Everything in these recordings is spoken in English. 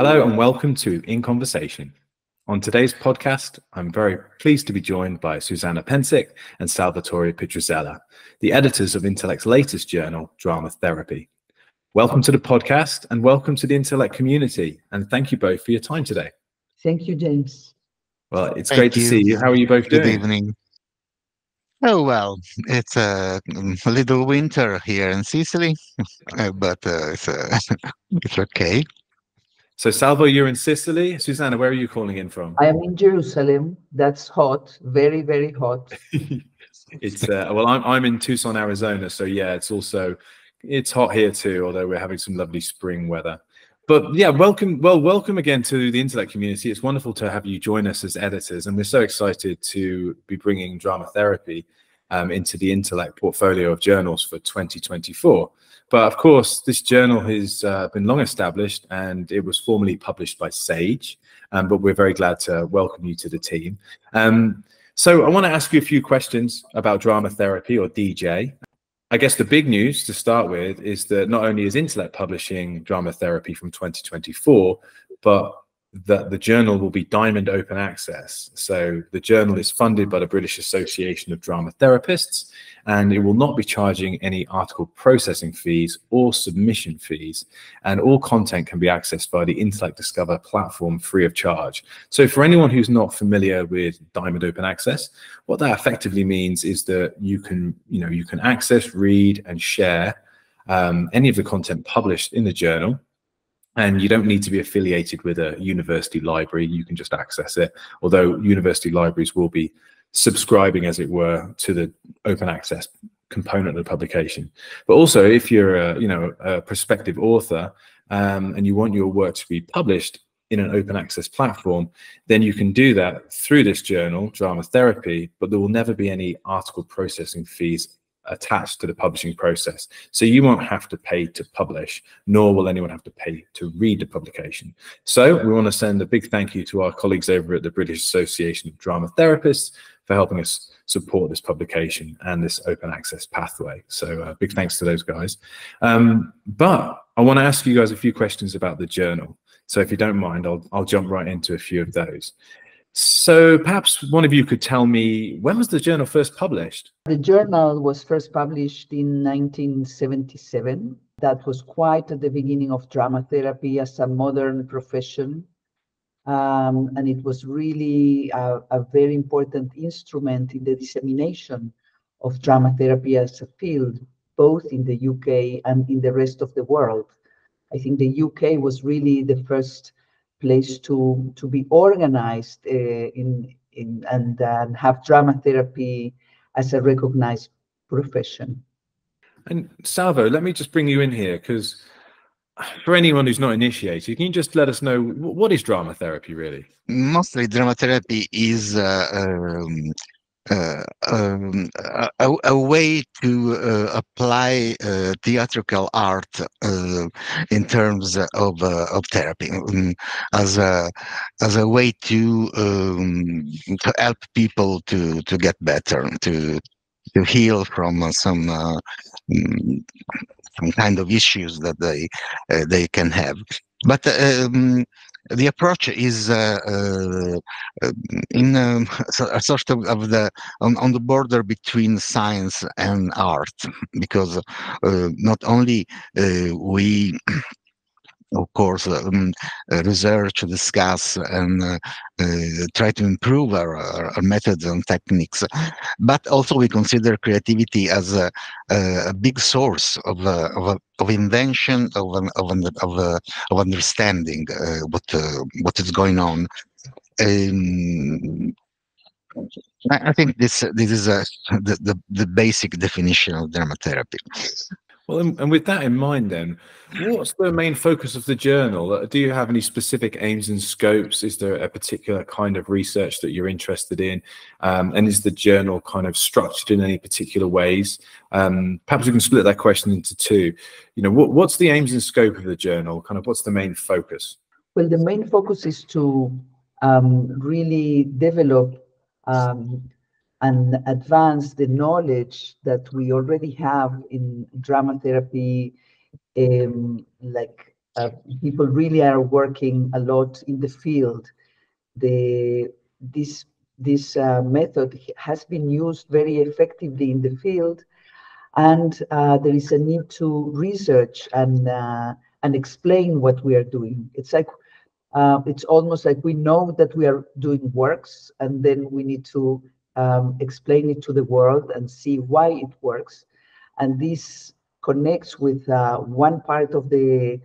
Hello and welcome to In Conversation. On today's podcast, I'm very pleased to be joined by Susana Pendzik and Salvo Pitruzzella, the editors of Intellect's latest journal, Dramatherapy. Welcome to the podcast and welcome to the Intellect community. And thank you both for your time today. Thank you, James. Well, it's great to see you. How are you both doing? Good evening. Oh, well, it's a little winter here in Sicily, but it's okay. So, Salvo, you're in Sicily. Susana, where are you calling in from? I am in Jerusalem. That's hot, very, very hot. It's well, I'm in Tucson, Arizona. So yeah, it's hot here too, although we're having some lovely spring weather. But yeah, welcome again to the Intellect community. It's wonderful to have you join us as editors, and we're so excited to be bringing Dramatherapy into the Intellect portfolio of journals for 2024. But of course, this journal has been long established, and it was formerly published by Sage. But we're very glad to welcome you to the team. So I want to ask you a few questions about Dramatherapy, or DJ. I guess the big news to start with is that not only is Intellect publishing Dramatherapy from 2024, but that the journal will be Diamond Open Access. So the journal is funded by the British Association of Drama Therapists, and it will not be charging any article processing fees or submission fees, and all content can be accessed by the Intellect Discover platform free of charge. So for anyone who's not familiar with Diamond Open Access, what that effectively means is that you can access, read, and share any of the content published in the journal. And you don't need to be affiliated with a university library. You can just access it, although university libraries will be subscribing, as it were, to the open access component of the publication. But also, if you're a prospective author and you want your work to be published in an open access platform, then you can do that through this journal, Dramatherapy, but there will never be any article processing fees attached to the publishing process. So you won't have to pay to publish, nor will anyone have to pay to read the publication. So we want to send a big thank you to our colleagues over at the British Association of Drama Therapists for helping us support this publication and this open access pathway. So big thanks to those guys. But I want to ask you guys a few questions about the journal. So if you don't mind, I'll jump right into a few of those. So perhaps one of you could tell me, when was the journal first published? The journal was first published in 1977. That was quite at the beginning of drama therapy as a modern profession. And it was really a very important instrument in the dissemination of drama therapy as a field, both in the UK and in the rest of the world. I think the UK was really the first place to be organized and have drama therapy as a recognized profession. And Salvo, let me just bring you in here, because for anyone who's not initiated, can you just let us know, what is drama therapy really? Mostly drama therapy is a way to apply theatrical art in terms of therapy, as a way to help people to get better, to heal from some kind of issues that they can have. But the approach is in a sort of on the border between science and art, because not only we of course research, discuss, and try to improve our methods and techniques, but also we consider creativity as a big source of invention, of understanding what is going on. I think this is the basic definition of dramatherapy. Well, and with that in mind, then, what's the main focus of the journal? Do you have any specific aims and scopes? Is there a particular kind of research that you're interested in? And is the journal kind of structured in any particular ways? Perhaps we can split that question into two. What's the aims and scope of the journal? Kind of what's the main focus? Well, the main focus is to really develop and advance the knowledge that we already have in drama therapy, like people really are working a lot in the field. This method has been used very effectively in the field, and there is a need to research and explain what we are doing. It's like it's almost like we know that we are doing works, and then we need to explain it to the world and see why it works. And this connects with one part of the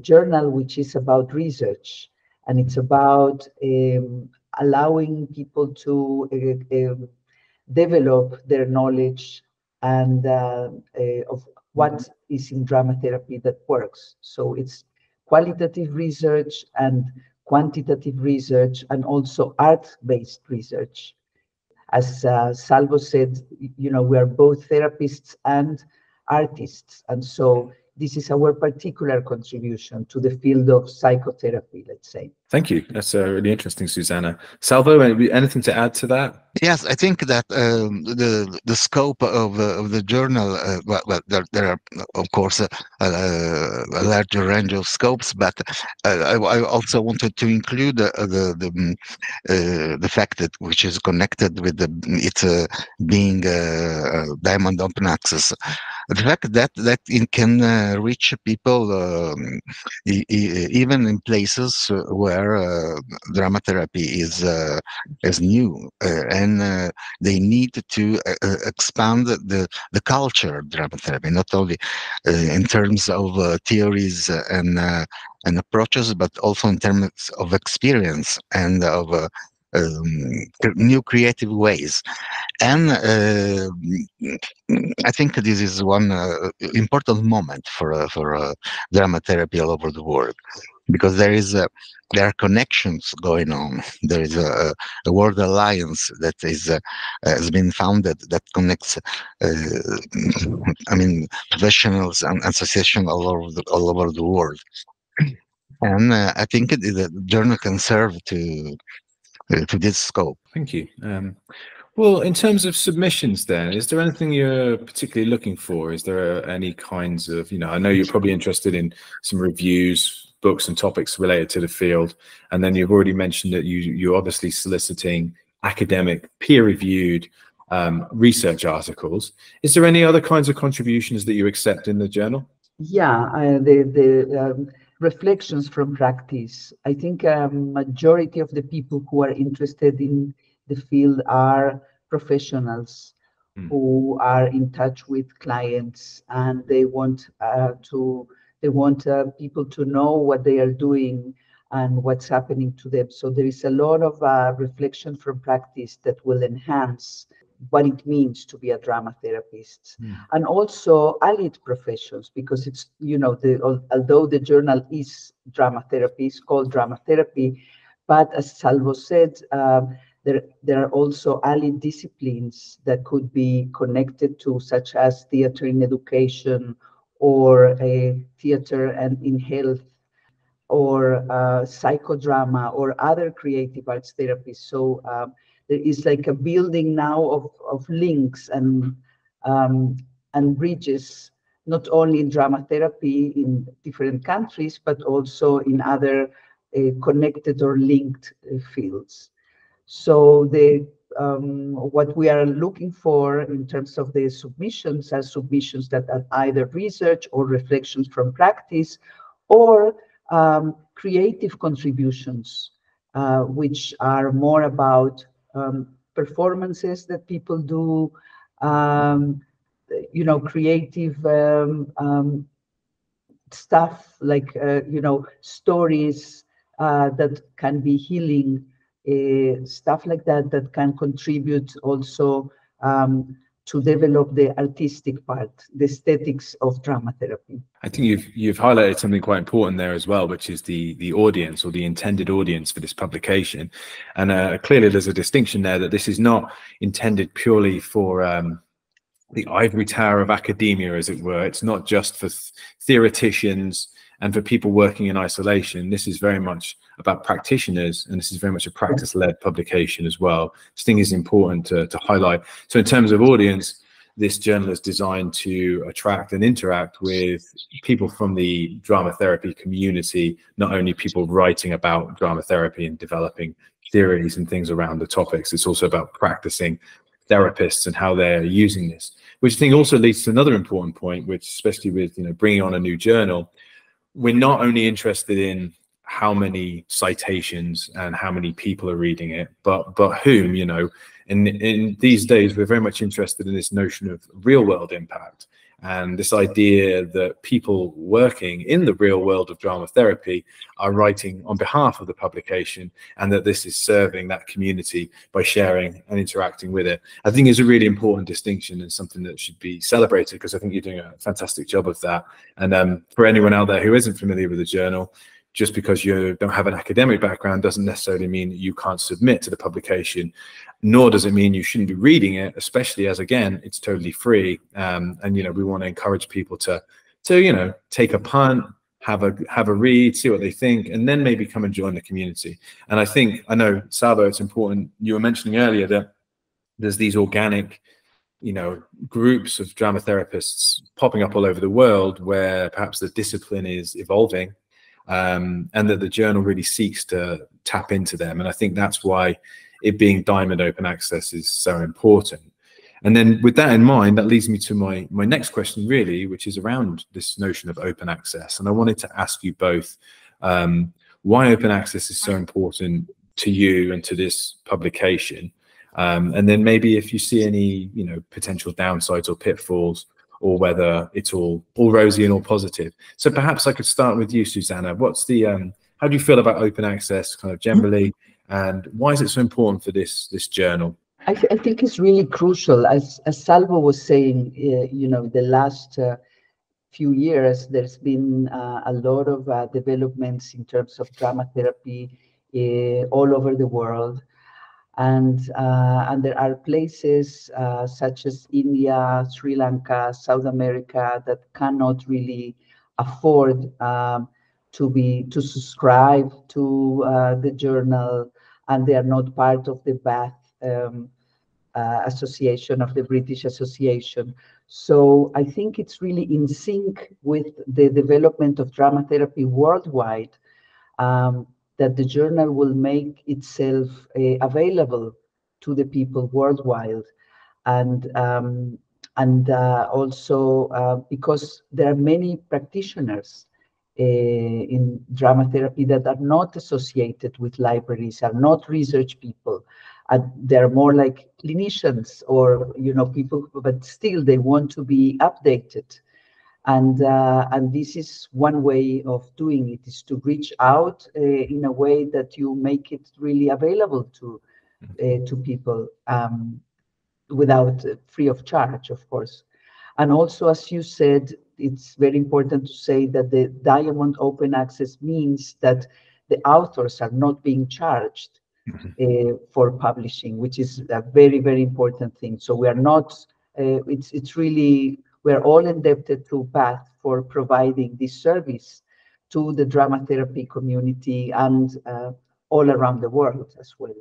journal, which is about research, and it's about allowing people to develop their knowledge and of what is in drama therapy that works. So it's qualitative research and quantitative research, and also art-based research. As Salvo said, you know, we are both therapists and artists, and so this is our particular contribution to the field of psychotherapy, let's say. Thank you. That's really interesting, Susana. Salvo, anything to add to that? Yes, I think that the scope of the journal, well, there are of course a larger range of scopes, but I also wanted to include the fact that which is connected with it being diamond open access. The fact that it can reach people even in places where drama therapy is new, and they need to expand the culture of drama therapy, not only in terms of theories and approaches, but also in terms of experience and of new creative ways. And I think this is one important moment for drama therapy all over the world, because there are connections going on. There is a world alliance that has been founded that connects, I mean, professionals and associations all over the world. And I think the journal can serve to this scope. Thank you. Well, in terms of submissions then, is there anything you're particularly looking for? Is there any kinds of, you know, I know you're probably interested in some reviews, books and topics related to the field, and then you've already mentioned that you're obviously soliciting academic, peer-reviewed research articles. Is there any other kinds of contributions that you accept in the journal? Yeah, the reflections from practice. I think majority of the people who are interested in the field are professionals who are in touch with clients, and they want people to know what they are doing and what's happening to them. So there is a lot of reflection from practice that will enhance what it means to be a drama therapist, and also allied professions, because it's, you know, although the journal is drama therapy, it's called drama therapy, but as Salvo said, there are also allied disciplines that could be connected to, such as theater in education, or theater and in health, or psychodrama, or other creative arts therapies. So there is like a building now of links and bridges, not only in drama therapy in different countries, but also in other connected or linked fields. So what we are looking for in terms of the submissions are submissions that are either research or reflections from practice, or creative contributions, which are more about performances that people do, you know, creative stuff like, you know, stories that can be healing, stuff like that, that can contribute also to develop the artistic part, the aesthetics of drama therapy. I think you've highlighted something quite important there as well, which is the audience, or the intended audience for this publication. And clearly there's a distinction there, that this is not intended purely for the ivory tower of academia, as it were. It's not just for theoreticians and for people working in isolation. This is very much about practitioners, and this is very much a practice-led publication as well. This thing is important to highlight. So in terms of audience, this journal is designed to attract and interact with people from the drama therapy community, not only people writing about drama therapy and developing theories and things around the topics. It's also about practicing therapists and how they're using this, which I think also leads to another important point, which especially with, bringing on a new journal, we're not only interested in how many citations and how many people are reading it, but whom, in these days, we're very much interested in this notion of real world impact, and this idea that people working in the real world of drama therapy are writing on behalf of the publication, and that this is serving that community by sharing and interacting with it. I think is a really important distinction and something that should be celebrated, because I think you're doing a fantastic job of that. And for anyone out there who isn't familiar with the journal, just because you don't have an academic background doesn't necessarily mean that you can't submit to the publication, nor does it mean you shouldn't be reading it, especially as, again, it's totally free. And, we want to encourage people to take a punt, have a read, see what they think, and then maybe come and join the community. And I know, Salvo, it's important. You were mentioning earlier that there's these organic, groups of drama therapists popping up all over the world where perhaps the discipline is evolving. And that the journal really seeks to tap into them. And I think that's why it being Diamond Open Access is so important. And then with that in mind, that leads me to my next question, really, which is around this notion of open access. And I wanted to ask you both why open access is so important to you and to this publication. And then maybe if you see any, potential downsides or pitfalls, or whether it's all rosy and all positive. So perhaps I could start with you, Susana. What's the how do you feel about open access kind of generally, and why is it so important for this journal? I think it's really crucial. As Salvo was saying, the last few years, there's been a lot of developments in terms of drama therapy all over the world. And there are places such as India, Sri Lanka, South America that cannot really afford to subscribe to the journal, and they are not part of the Bath Association, of the British Association. So I think it's really in sync with the development of drama therapy worldwide, that the journal will make itself available to the people worldwide, and also because there are many practitioners in drama therapy that are not associated with libraries, are not research people, they're more like clinicians or people, but still they want to be updated. And this is one way of doing it, is to reach out in a way that you make it really available to people without free of charge, of course. And also, as you said, it's very important to say that the Diamond Open Access means that the authors are not being charged for publishing, which is a very, very important thing. So we are not, it's really, we're all indebted to Bath for providing this service to the drama therapy community and all around the world as well.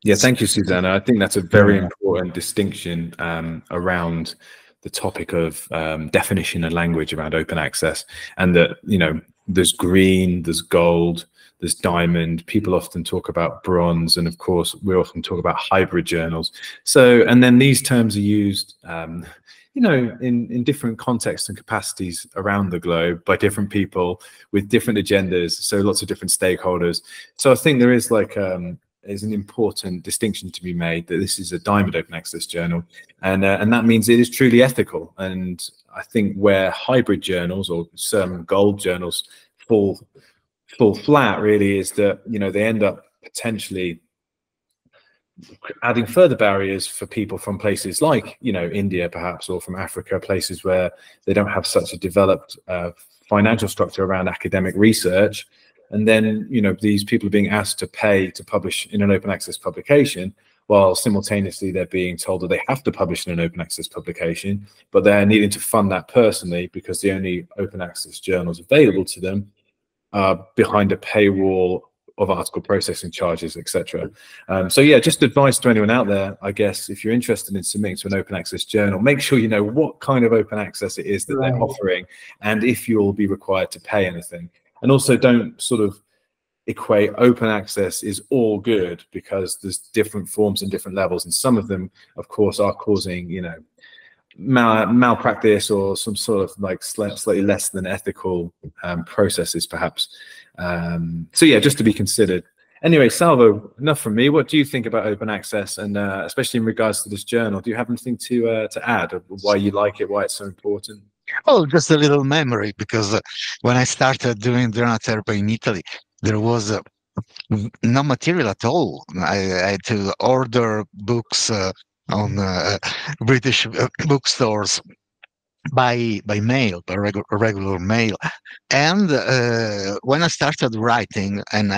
Yeah, thank you, Susana. I think that's a very important distinction around the topic of definition and language around open access, and that, there's green, there's gold, there's diamond. People often talk about bronze, and of course, we often talk about hybrid journals. So, and then these terms are used in different contexts and capacities around the globe by different people with different agendas. So lots of different stakeholders. So I think there is is an important distinction to be made, that this is a Diamond Open Access journal, and that means it is truly ethical. And I think where hybrid journals or some gold journals fall flat, really, is that they end up potentially adding further barriers for people from places like India perhaps, or from Africa, places where they don't have such a developed financial structure around academic research. And then these people are being asked to pay to publish in an open access publication, while simultaneously they're being told that they have to publish in an open access publication, but they're needing to fund that personally because the only open access journals available to them are behind a paywall article processing charges, etc. So yeah, just advice to anyone out there, I guess, if you're interested in submitting to an open access journal, make sure you know what kind of open access it is that they're offering, and if you'll be required to pay anything. And also don't sort of equate open access is all good, because there's different forms and different levels, and some of them, of course, are causing, you know, malpractice or some sort of like slightly less than ethical processes, perhaps. So yeah, just to be considered. Anyway, Salvo, enough from me. What do you think about open access, and especially in regards to this journal? Do you have anything to add of why you like it, why it's so important? Oh, just a little memory, because when I started doing Dramatherapy in Italy, there was no material at all. I had to order books on British bookstores by mail, by regular mail. And when I started writing, and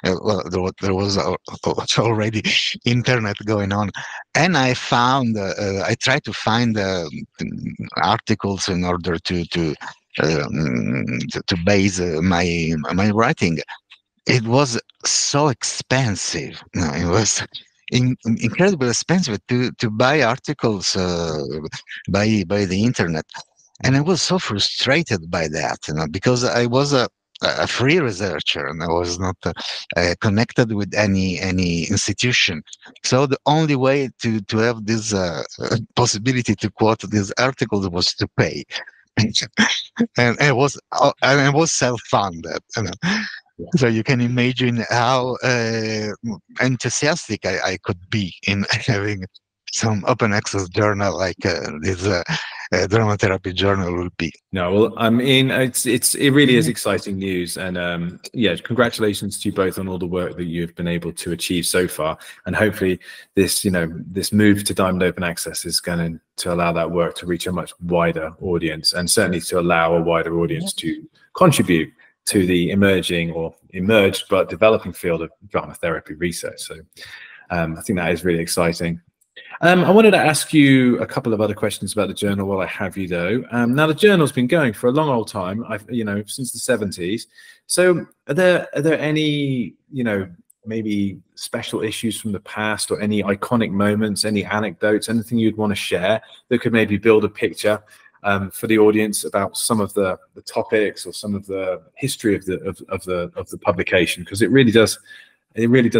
well, there was already internet going on, and I found I tried to find articles in order to base my writing. It was so expensive. No, it was incredibly expensive to buy articles by the internet, and I was so frustrated by that, you know, because I was a free researcher, and I was not connected with any institution. So the only way to have this possibility to quote these articles was to pay. And it was self-funded, you know. Yeah. So you can imagine how enthusiastic I could be in having some open access journal like this Dramatherapy journal will be. No, well, I mean, it really is exciting news, and yeah, congratulations to you both on all the work that you've been able to achieve so far, and hopefully this, you know, this move to Diamond Open Access is going to allow that work to reach a much wider audience, and certainly to allow a wider audience to contribute to the emerged but developing field of dramatherapy research. So I think that is really exciting. I wanted to ask you a couple of other questions about the journal while I have you, though. Now, the journal's been going for a long old time, you know, since the 70s. So are there any, you know, maybe special issues from the past, or any iconic moments, any anecdotes, anything you'd want to share that could maybe build a picture for the audience about some of the topics or some of the history of the publication? Because it really does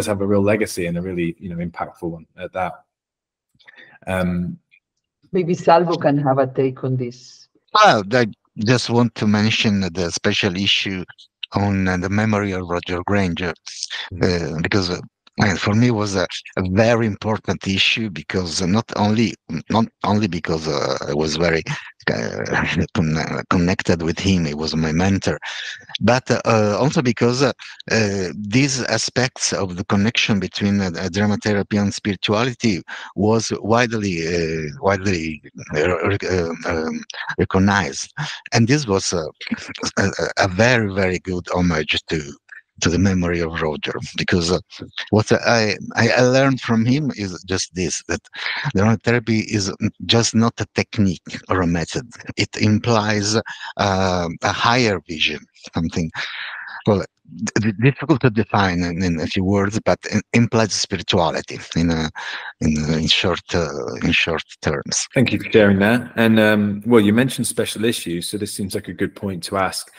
have a real legacy, and a really, you know, impactful one at that. Maybe Salvo can have a take on this. Well, I just want to mention the special issue on the memory of Roger Granger, because for me it was a very important issue, because not only because I was very connected with him, he was my mentor, but also because these aspects of the connection between dramatherapy and spirituality was widely recognized, and this was a very, very good homage to the memory of Roger, because what I learned from him is just this, that dramatherapy is just not a technique or a method. It implies a higher vision, something, well, difficult to define in a few words, but implies spirituality in short terms. Thank you for sharing that. And well, you mentioned special issues, so this seems like a good point to ask.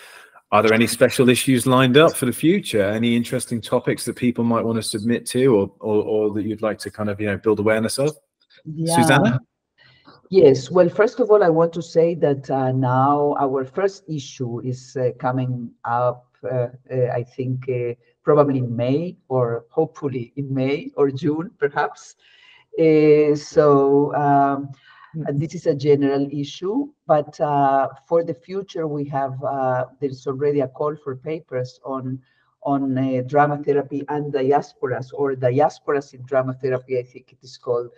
Are there any special issues lined up for the future? Any interesting topics that people might want to submit to, or that you'd like to kind of, you know, build awareness of? Yeah. Susana? Yes. Well, first of all, I want to say that now our first issue is coming up, I think probably in May, or hopefully in May or June, perhaps. And this is a general issue, but for the future, we have there's already a call for papers on dramatherapy and diasporas, or diasporas in dramatherapy. I think it is called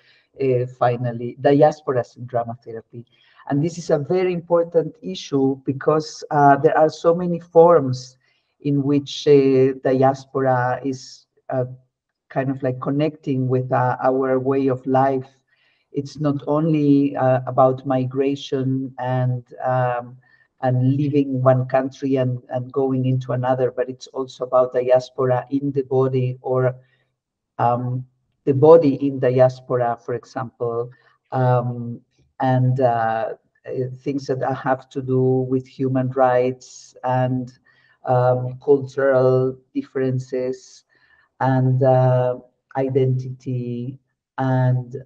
finally, diasporas in dramatherapy. And this is a very important issue, because there are so many forms in which diaspora is kind of like connecting with our way of life. It's not only about migration and and leaving one country and going into another, but it's also about diaspora in the body, or the body in diaspora, for example, and things that have to do with human rights and cultural differences and identity. And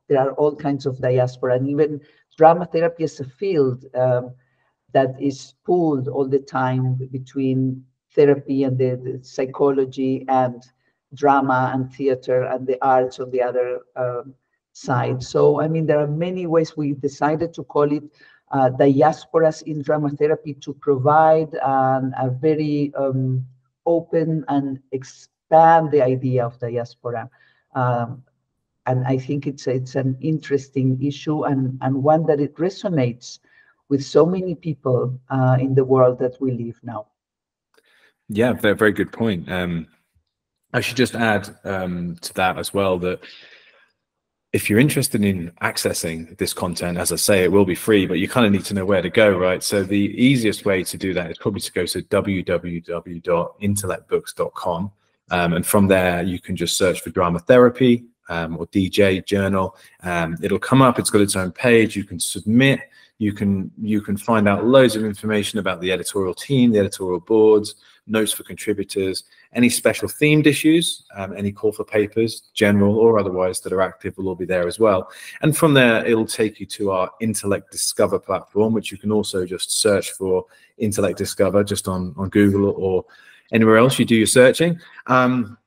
there are all kinds of diaspora, and even drama therapy as a field that is pulled all the time between therapy and the psychology and drama and theater and the arts on the other side. So, I mean, there are many ways. We decided to call it diasporas in drama therapy to provide a very open and expand the idea of diaspora. And I think it's an interesting issue, and one that it resonates with so many people in the world that we live now. Yeah, very, very good point. I should just add to that as well that if you're interested in accessing this content, as I say, it will be free, but you kind of need to know where to go, right? So the easiest way to do that is probably to go to www.intellectbooks.com. And from there, you can just search for Dramatherapy or DJ Journal. It'll come up. It's got its own page. You can submit. You can find out loads of information about the editorial team, the editorial boards, notes for contributors, any special themed issues, any call for papers, general or otherwise, that are active will all be there as well. And from there, it'll take you to our Intellect Discover platform, which you can also just search for Intellect Discover just on Google or anywhere else you do your searching. And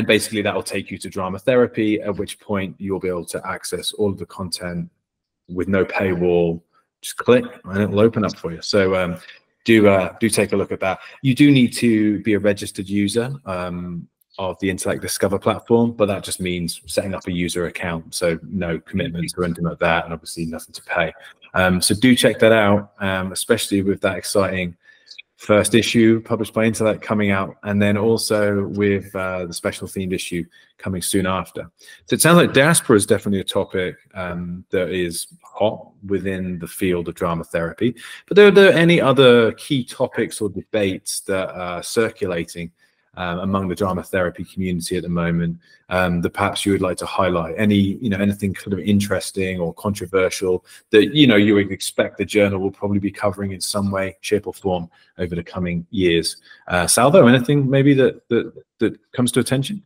basically that will take you to Dramatherapy, at which point you'll be able to access all of the content with no paywall. Just click and it'll open up for you. So do take a look at that. You do need to be a registered user of the Intellect Discover platform, but that just means setting up a user account. So no commitments or anything like that, and obviously nothing to pay. So do check that out, especially with that exciting first issue published by Intellect coming out, and then also with the special themed issue coming soon after. So it sounds like diaspora is definitely a topic that is hot within the field of drama therapy. But are there any other key topics or debates that are circulating among the drama therapy community at the moment that perhaps you would like to highlight? Anything kind of interesting or controversial that you would expect the journal will probably be covering in some way, shape, or form over the coming years? Salvo, anything maybe that comes to attention?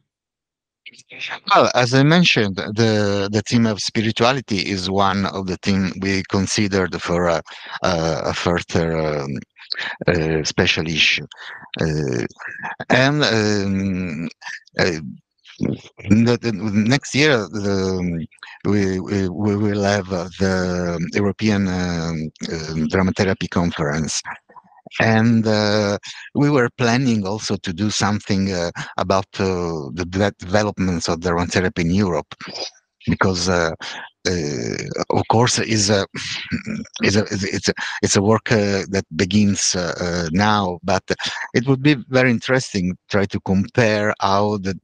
Well, as I mentioned, the theme of spirituality is one of the things we considered for a further special issue. And next year we will have the European Dramatherapy Conference, and we were planning also to do something about the developments of dramatherapy in Europe, because of course it's a work that begins now, but it would be very interesting to try to compare how the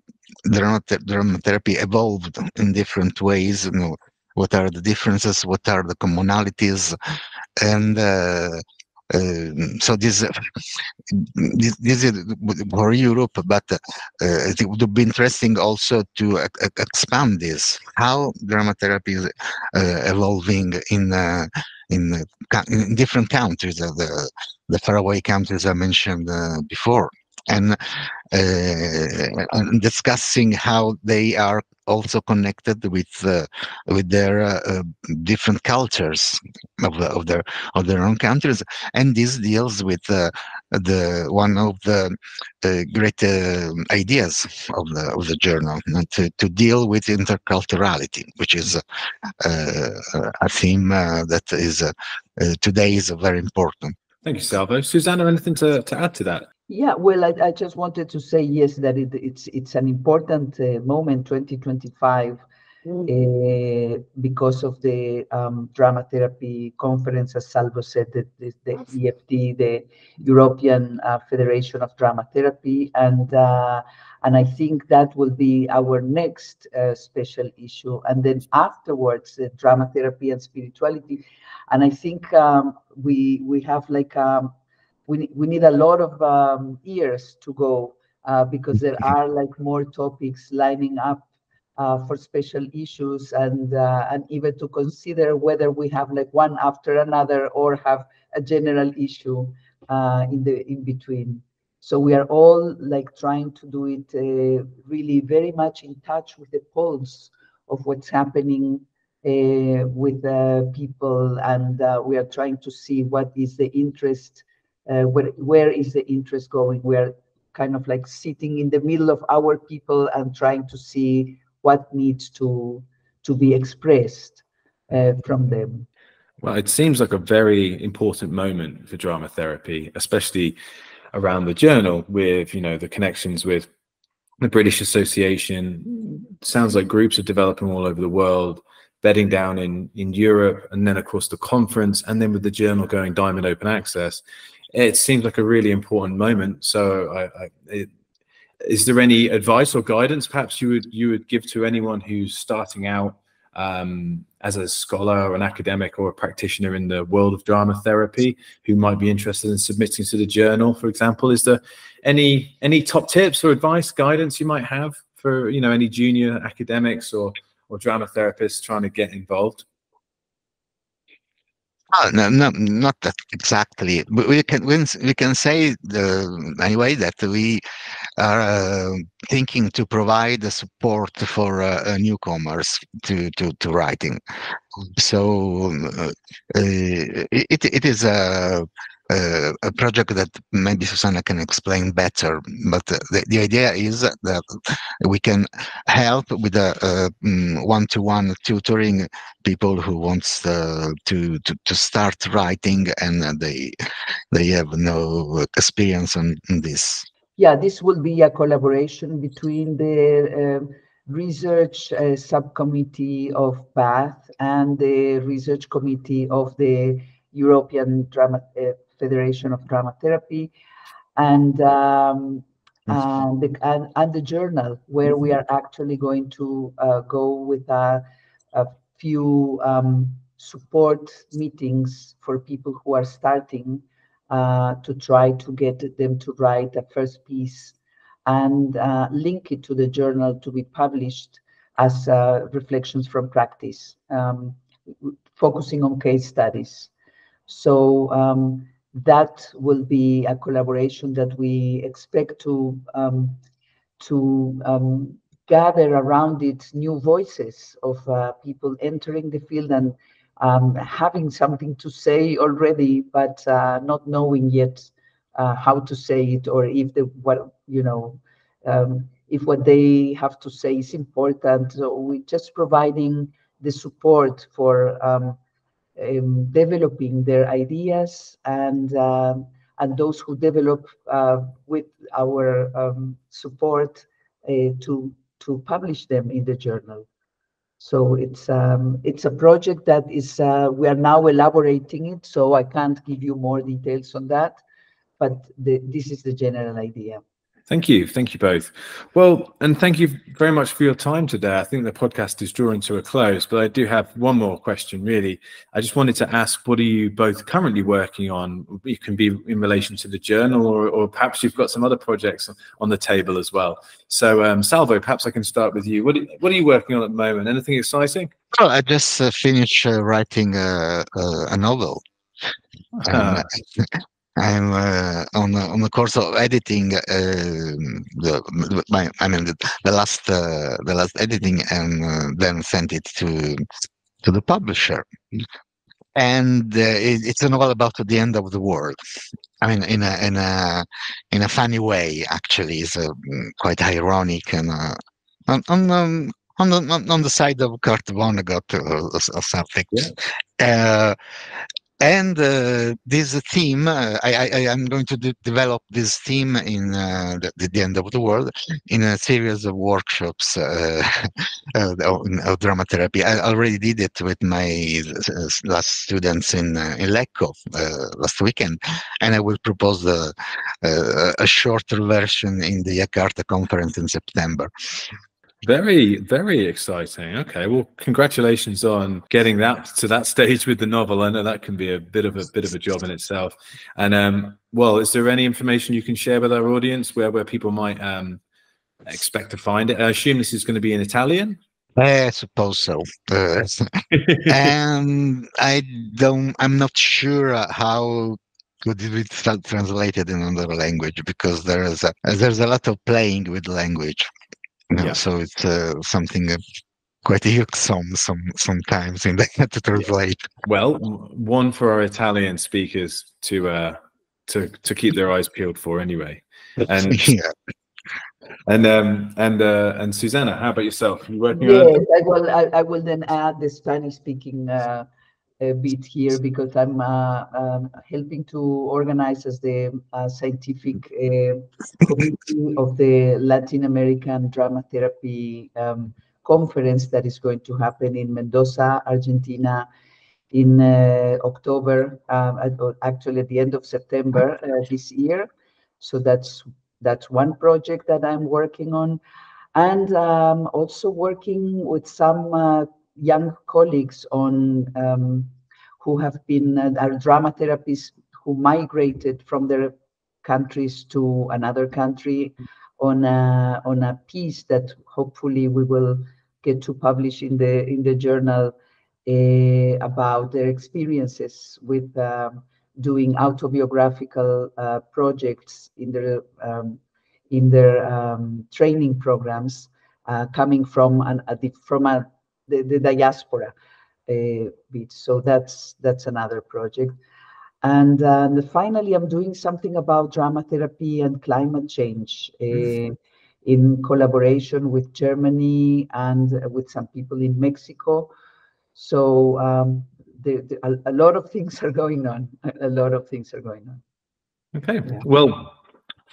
dramatherapy evolved in different ways. What are the differences, what are the commonalities, and so this is for Europe, but I think it would be interesting also to expand this, how dramatherapy is evolving in different countries, the faraway countries I mentioned before, and discussing how they are also connected with their different cultures of their own countries. And this deals with one of the great ideas of the journal, to deal with interculturality, which is a theme that is today is very important. Thank you, Salvo. Susana, anything to add to that? Yeah, well, I just wanted to say, yes, that it's an important moment, 2025, because of the Dramatherapy conference, as Salvo said, the EFD, the European Federation of Dramatherapy, and I think that will be our next special issue. And then afterwards, Dramatherapy and spirituality. And I think we have like we need a lot of years to go because there are like more topics lining up for special issues, and even to consider whether we have like one after another or have a general issue in between. So we are all like trying to do it really very much in touch with the pulse of what's happening with people, and we are trying to see what is the interest, where is the interest going. We are kind of like sitting in the middle of our people and trying to see what needs to be expressed from them. Well, it seems like a very important moment for drama therapy, especially around the journal with, you know, the connections with the British Association. Sounds like groups are developing all over the world, bedding down in Europe, and then of course the conference, and then with the journal going diamond open access. It seems like a really important moment. So is there any advice or guidance perhaps you would give to anyone who's starting out as a scholar or an academic or a practitioner in the world of drama therapy who might be interested in submitting to the journal, for example? Is there any top tips or advice, guidance you might have for, you know, any junior academics or drama therapists trying to get involved? No, not that exactly. But we can say anyway that we are thinking to provide the support for newcomers to writing. So it is a project that maybe Susana can explain better, but the idea is that we can help with a one-to-one tutoring people who wants to start writing and they have no experience on this. Yeah, this will be a collaboration between the research subcommittee of Bath and the research committee of the European Federation of Dramatherapy, and the journal, where we are actually going to go with a few support meetings for people who are starting to try to get them to write a first piece and link it to the journal to be published as reflections from practice, focusing on case studies. So that will be a collaboration that we expect to gather around it new voices of people entering the field and having something to say already, but not knowing yet how to say it, or if if what they have to say is important. So we're just providing the support for developing their ideas, and those who develop with our support to publish them in the journal. So it's a project that is we are now elaborating it, so I can't give you more details on that, but this is the general idea. Thank you both. Well, and thank you very much for your time today. I think the podcast is drawing to a close, but I do have one more question, really. I just wanted to ask, what are you both currently working on? It can be in relation to the journal, or perhaps you've got some other projects on the table as well. So, Salvo, perhaps I can start with you. What are you working on at the moment? Anything exciting? Well, I just finished writing a novel. I'm on the course of editing the last editing, and then sent it to the publisher. And it's a novel about the end of the world. I mean, in a funny way, actually. It's quite ironic and on the side of Kurt Vonnegut or something. Yeah. And this theme, I'm going to develop this theme in the end of the world in a series of workshops of dramatherapy. I already did it with my last students in Lecco last weekend, and I will propose a shorter version in the Jakarta conference in September. Very, very exciting. Okay, well, congratulations on getting that to that stage with the novel. I know that can be a bit of a job in itself. And well, is there any information you can share with our audience where people might expect to find it? I assume this is going to be in Italian. I suppose so. And I'm not sure how could it be translated in another language, because there's a lot of playing with language. Yeah. So it's something quite irksome sometimes in that to translate. Well, one for our Italian speakers to keep their eyes peeled for anyway. And yeah. And Susana, how about yourself? You working Yes, on? I will then add the Spanish-speaking bit here, because I'm helping to organize as the scientific committee of the Latin American Dramatherapy conference that is going to happen in Mendoza, Argentina, in October, actually at the end of September this year. So that's one project that I'm working on. And also working with some young colleagues on who have been are drama therapists who migrated from their countries to another country on a piece that hopefully we will get to publish in the journal about their experiences with doing autobiographical projects in their training programs, coming from the diaspora bit. So that's another project. And finally, I'm doing something about drama therapy and climate change in collaboration with Germany and with some people in Mexico. So a lot of things are going on. A lot of things are going on. Okay. Yeah. Well,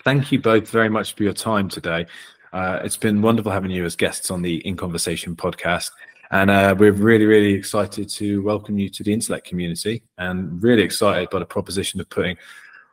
thank you both very much for your time today. It's been wonderful having you as guests on the In Conversation podcast. And we're really, really excited to welcome you to the Intellect community, and really excited by the proposition of putting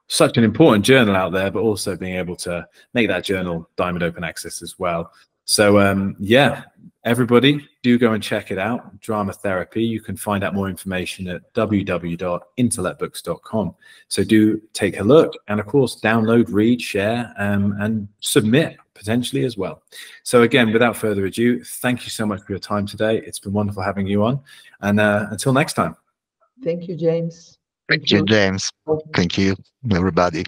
such an important journal out there, but also being able to make that journal Diamond Open Access as well. So yeah, everybody do go and check it out, Dramatherapy. You can find out more information at www.intellectbooks.com. So do take a look, and of course, download, read, share, and submit potentially as well. So again, without further ado, thank you so much for your time today. It's been wonderful having you on, and until next time. Thank you, James. Thank you, James. Thank you, everybody.